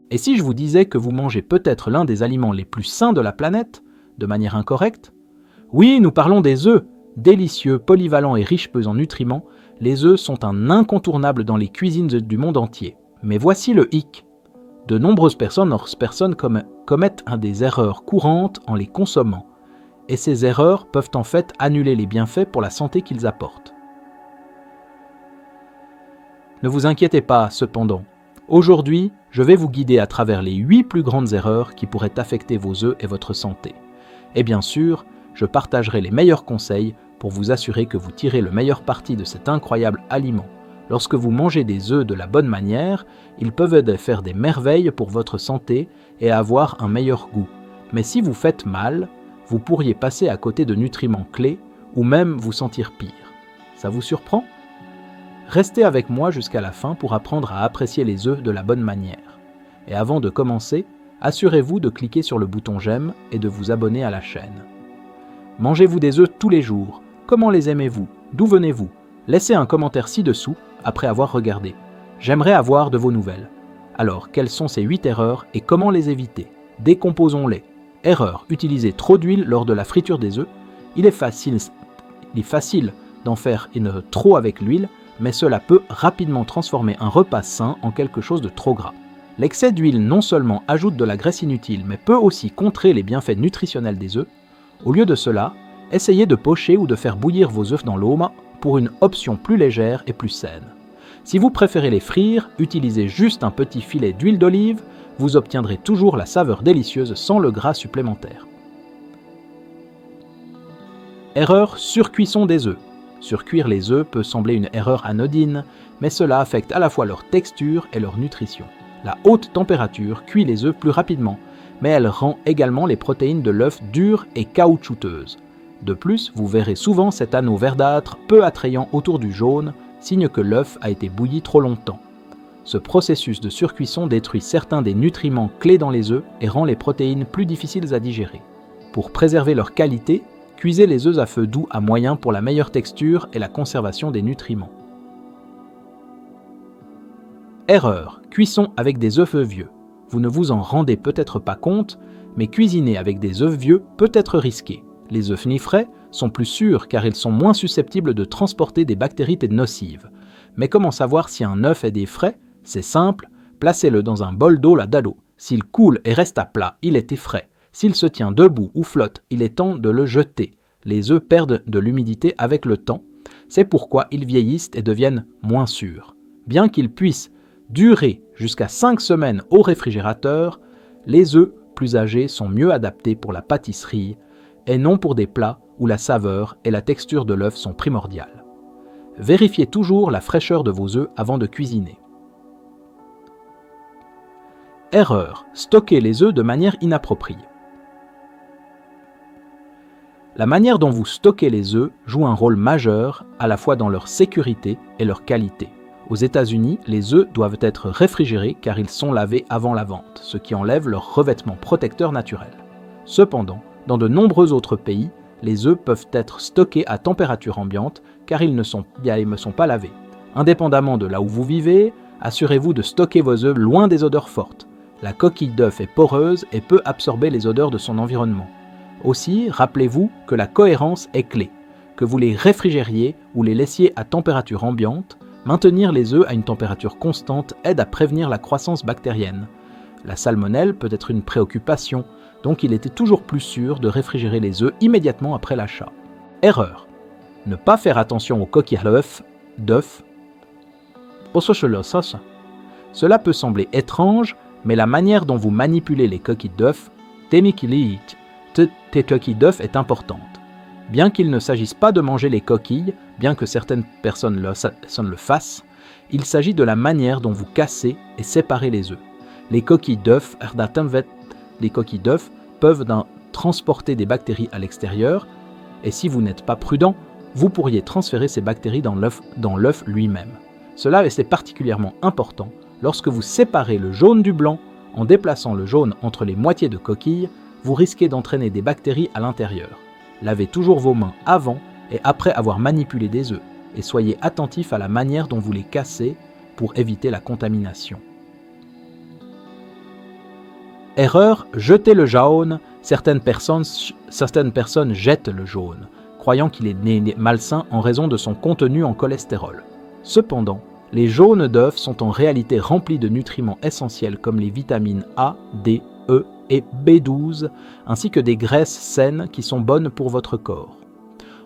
Et si je vous disais que vous mangez peut-être l'un des aliments les plus sains de la planète, de manière incorrecte? Oui, nous parlons des œufs. Délicieux, polyvalents et riches en nutriments, les œufs sont un incontournable dans les cuisines du monde entier. Mais voici le hic. De nombreuses personnes commettent des erreurs courantes en les consommant. Et ces erreurs peuvent en fait annuler les bienfaits pour la santé qu'ils apportent. Ne vous inquiétez pas, cependant. Aujourd'hui, je vais vous guider à travers les 8 plus grandes erreurs qui pourraient affecter vos œufs et votre santé. Et bien sûr, je partagerai les meilleurs conseils pour vous assurer que vous tirez le meilleur parti de cet incroyable aliment. Lorsque vous mangez des œufs de la bonne manière, ils peuvent faire des merveilles pour votre santé et avoir un meilleur goût. Mais si vous faites mal, vous pourriez passer à côté de nutriments clés ou même vous sentir pire. Ça vous surprend? Restez avec moi jusqu'à la fin pour apprendre à apprécier les œufs de la bonne manière. Et avant de commencer, assurez-vous de cliquer sur le bouton j'aime et de vous abonner à la chaîne. Mangez-vous des œufs tous les jours? Comment les aimez-vous? D'où venez-vous? Laissez un commentaire ci-dessous après avoir regardé. J'aimerais avoir de vos nouvelles. Alors, quelles sont ces 8 erreurs et comment les éviter? Décomposons-les. Erreur, utiliser trop d'huile lors de la friture des œufs. Il est facile d'en faire trop avec l'huile, mais cela peut rapidement transformer un repas sain en quelque chose de trop gras. L'excès d'huile non seulement ajoute de la graisse inutile, mais peut aussi contrer les bienfaits nutritionnels des œufs. Au lieu de cela, essayez de pocher ou de faire bouillir vos œufs dans l'eau pour une option plus légère et plus saine. Si vous préférez les frire, utilisez juste un petit filet d'huile d'olive, vous obtiendrez toujours la saveur délicieuse sans le gras supplémentaire. Erreur, surcuisson des œufs. Surcuire les œufs peut sembler une erreur anodine, mais cela affecte à la fois leur texture et leur nutrition. La haute température cuit les œufs plus rapidement, mais elle rend également les protéines de l'œuf dures et caoutchouteuses. De plus, vous verrez souvent cet anneau verdâtre peu attrayant autour du jaune, signe que l'œuf a été bouilli trop longtemps. Ce processus de surcuisson détruit certains des nutriments clés dans les œufs et rend les protéines plus difficiles à digérer. Pour préserver leur qualité, cuisez les œufs à feu doux à moyen pour la meilleure texture et la conservation des nutriments. Erreur, cuisson avec des œufs vieux. Vous ne vous en rendez peut-être pas compte, mais cuisiner avec des œufs vieux peut être risqué. Les œufs ni frais sont plus sûrs car ils sont moins susceptibles de transporter des bactéries nocives. Mais comment savoir si un œuf est des frais? C'est simple, placez-le dans un bol d'eau d'eau. S'il coule et reste à plat, il était frais. S'il se tient debout ou flotte, il est temps de le jeter. Les œufs perdent de l'humidité avec le temps. C'est pourquoi ils vieillissent et deviennent moins sûrs. Bien qu'ils puissent durer jusqu'à 5 semaines au réfrigérateur, les œufs plus âgés sont mieux adaptés pour la pâtisserie et non pour des plats où la saveur et la texture de l'œuf sont primordiales. Vérifiez toujours la fraîcheur de vos œufs avant de cuisiner. Erreur, stocker les œufs de manière inappropriée. La manière dont vous stockez les œufs joue un rôle majeur à la fois dans leur sécurité et leur qualité. Aux États-Unis, les œufs doivent être réfrigérés car ils sont lavés avant la vente, ce qui enlève leur revêtement protecteur naturel. Cependant, dans de nombreux autres pays, les œufs peuvent être stockés à température ambiante car ils ne sont pas lavés. Indépendamment de là où vous vivez, assurez-vous de stocker vos œufs loin des odeurs fortes. La coquille d'œuf est poreuse et peut absorber les odeurs de son environnement. Aussi, rappelez-vous que la cohérence est clé. Que vous les réfrigériez ou les laissiez à température ambiante, maintenir les œufs à une température constante aide à prévenir la croissance bactérienne. La salmonelle peut être une préoccupation, donc il était toujours plus sûr de réfrigérer les œufs immédiatement après l'achat. Erreur. Ne pas faire attention aux coquilles d'œufs. Cela peut sembler étrange, mais la manière dont vous manipulez les coquilles d'œufs, tes coquilles d'œufs est importante. Bien qu'il ne s'agisse pas de manger les coquilles, bien que certaines personnes le fassent, il s'agit de la manière dont vous cassez et séparez les œufs. Les coquilles d'œufs peuvent transporter des bactéries à l'extérieur, et si vous n'êtes pas prudent, vous pourriez transférer ces bactéries dans l'œuf lui-même. Cela est particulièrement important lorsque vous séparez le jaune du blanc. En déplaçant le jaune entre les moitiés de coquille, vous risquez d'entraîner des bactéries à l'intérieur. Lavez toujours vos mains avant et après avoir manipulé des œufs et soyez attentif à la manière dont vous les cassez pour éviter la contamination. Erreur, jeter le jaune. Certaines personnes jettent le jaune, croyant qu'il est malsain en raison de son contenu en cholestérol. Cependant, les jaunes d'œufs sont en réalité remplis de nutriments essentiels comme les vitamines A, D, E et B12, ainsi que des graisses saines qui sont bonnes pour votre corps.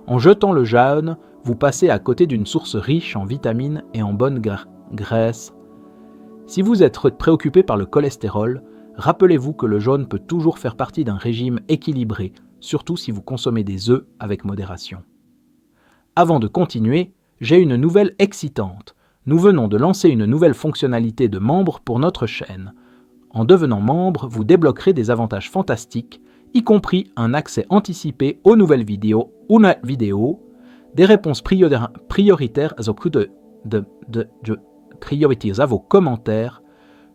En jetant le jaune, vous passez à côté d'une source riche en vitamines et en bonnes graisses. Si vous êtes préoccupé par le cholestérol, rappelez-vous que le jaune peut toujours faire partie d'un régime équilibré, surtout si vous consommez des œufs avec modération. Avant de continuer, j'ai une nouvelle excitante. Nous venons de lancer une nouvelle fonctionnalité de membre pour notre chaîne. En devenant membre, vous débloquerez des avantages fantastiques, y compris un accès anticipé aux nouvelles vidéos, des réponses prioritaires à vos commentaires,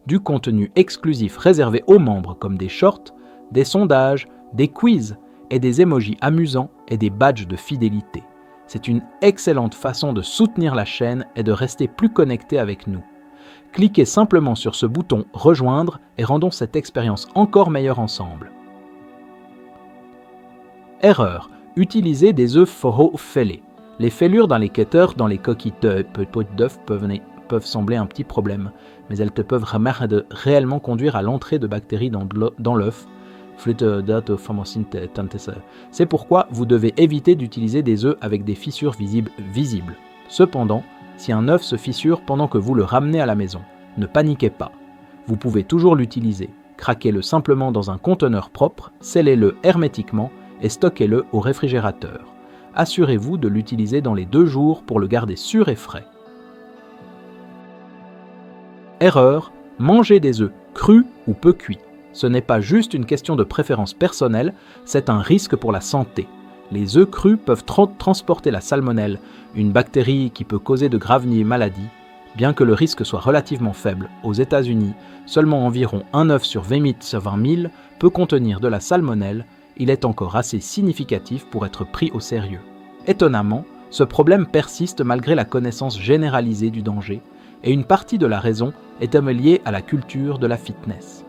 du contenu exclusif réservé aux membres comme des shorts, des sondages, des quiz et des emojis amusants et des badges de fidélité. C'est une excellente façon de soutenir la chaîne et de rester plus connecté avec nous. Cliquez simplement sur ce bouton « Rejoindre » et rendons cette expérience encore meilleure ensemble. Erreur. Utilisez des œufs fêlés. Les fêlures dans les cutters, dans les coquilles d'œufs peuvent sembler un petit problème, mais elles peuvent réellement conduire à l'entrée de bactéries dans l'œuf. C'est pourquoi vous devez éviter d'utiliser des œufs avec des fissures visibles. Cependant, si un œuf se fissure pendant que vous le ramenez à la maison, ne paniquez pas. Vous pouvez toujours l'utiliser. Craquez-le simplement dans un conteneur propre, scellez-le hermétiquement et stockez-le au réfrigérateur. Assurez-vous de l'utiliser dans les 2 jours pour le garder sûr et frais. Erreur, mangez des œufs crus ou peu cuits. Ce n'est pas juste une question de préférence personnelle, c'est un risque pour la santé. Les œufs crus peuvent transporter la salmonelle, une bactérie qui peut causer de graves maladies. Bien que le risque soit relativement faible, aux États-Unis, seulement environ un œuf sur 20 000 peut contenir de la salmonelle. Il est encore assez significatif pour être pris au sérieux. Étonnamment, ce problème persiste malgré la connaissance généralisée du danger, et une partie de la raison est liée à la culture de la fitness.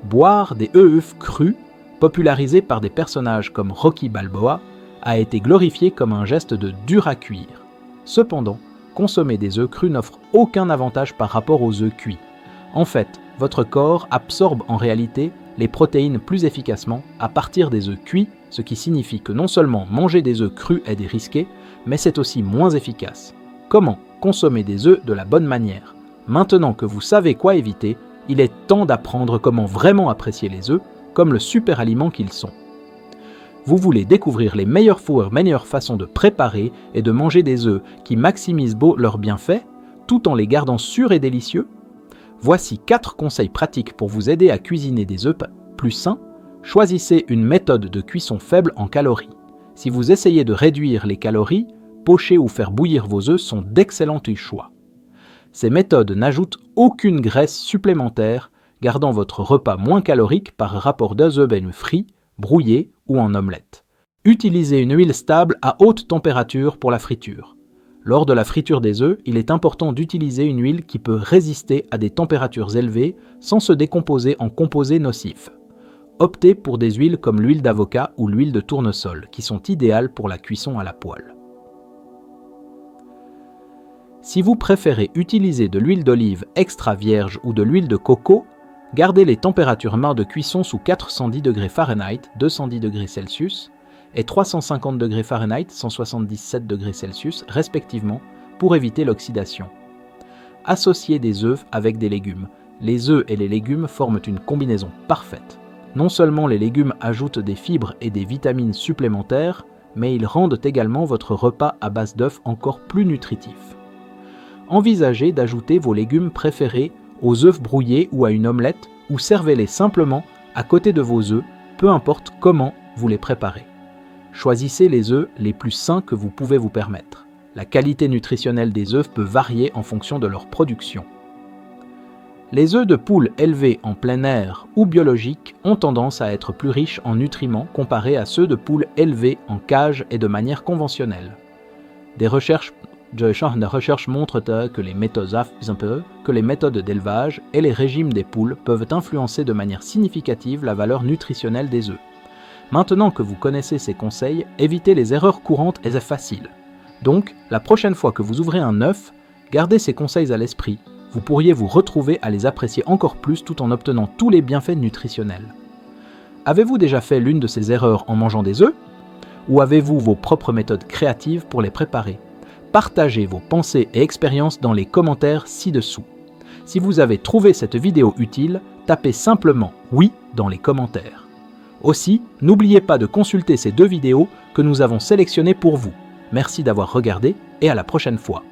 Boire des œufs crus, popularisé par des personnages comme Rocky Balboa, a été glorifié comme un geste de dur à cuire. Cependant, consommer des œufs crus n'offre aucun avantage par rapport aux œufs cuits. En fait, votre corps absorbe en réalité les protéines plus efficacement à partir des œufs cuits, ce qui signifie que non seulement manger des œufs crus est risqué, mais c'est aussi moins efficace. Comment consommer des œufs de la bonne manière? Maintenant que vous savez quoi éviter, il est temps d'apprendre comment vraiment apprécier les œufs, comme le super aliment qu'ils sont. Vous voulez découvrir les meilleures façons de préparer et de manger des œufs qui maximisent leurs bienfaits, tout en les gardant sûrs et délicieux? Voici 4 conseils pratiques pour vous aider à cuisiner des œufs plus sains. Choisissez une méthode de cuisson faible en calories. Si vous essayez de réduire les calories, pocher ou faire bouillir vos œufs sont d'excellents choix. Ces méthodes n'ajoutent aucune graisse supplémentaire, gardant votre repas moins calorique par rapport aux œufs frits, brouillés ou en omelette. Utilisez une huile stable à haute température pour la friture. Lors de la friture des œufs, il est important d'utiliser une huile qui peut résister à des températures élevées sans se décomposer en composés nocifs. Optez pour des huiles comme l'huile d'avocat ou l'huile de tournesol, qui sont idéales pour la cuisson à la poêle. Si vous préférez utiliser de l'huile d'olive extra vierge ou de l'huile de coco, gardez les températures de cuisson sous 410 degrés Fahrenheit, 210 degrés Celsius, et 350 degrés Fahrenheit, 177 degrés Celsius, respectivement, pour éviter l'oxydation. Associez des œufs avec des légumes. Les œufs et les légumes forment une combinaison parfaite. Non seulement les légumes ajoutent des fibres et des vitamines supplémentaires, mais ils rendent également votre repas à base d'œufs encore plus nutritif. Envisagez d'ajouter vos légumes préférés aux œufs brouillés ou à une omelette, ou servez-les simplement à côté de vos œufs, peu importe comment vous les préparez. Choisissez les œufs les plus sains que vous pouvez vous permettre. La qualité nutritionnelle des œufs peut varier en fonction de leur production. Les œufs de poule élevés en plein air ou biologiques ont tendance à être plus riches en nutriments comparés à ceux de poules élevés en cage et de manière conventionnelle. Des recherches de champs de recherche montrent que les méthodes d'élevage et les régimes des poules peuvent influencer de manière significative la valeur nutritionnelle des œufs. Maintenant que vous connaissez ces conseils, évitez les erreurs courantes et c'est facile. Donc, la prochaine fois que vous ouvrez un œuf, gardez ces conseils à l'esprit. Vous pourriez vous retrouver à les apprécier encore plus tout en obtenant tous les bienfaits nutritionnels. Avez-vous déjà fait l'une de ces erreurs en mangeant des œufs? Ou avez-vous vos propres méthodes créatives pour les préparer? Partagez vos pensées et expériences dans les commentaires ci-dessous. Si vous avez trouvé cette vidéo utile, tapez simplement « Oui » dans les commentaires. Aussi, n'oubliez pas de consulter ces 2 vidéos que nous avons sélectionnées pour vous. Merci d'avoir regardé et à la prochaine fois.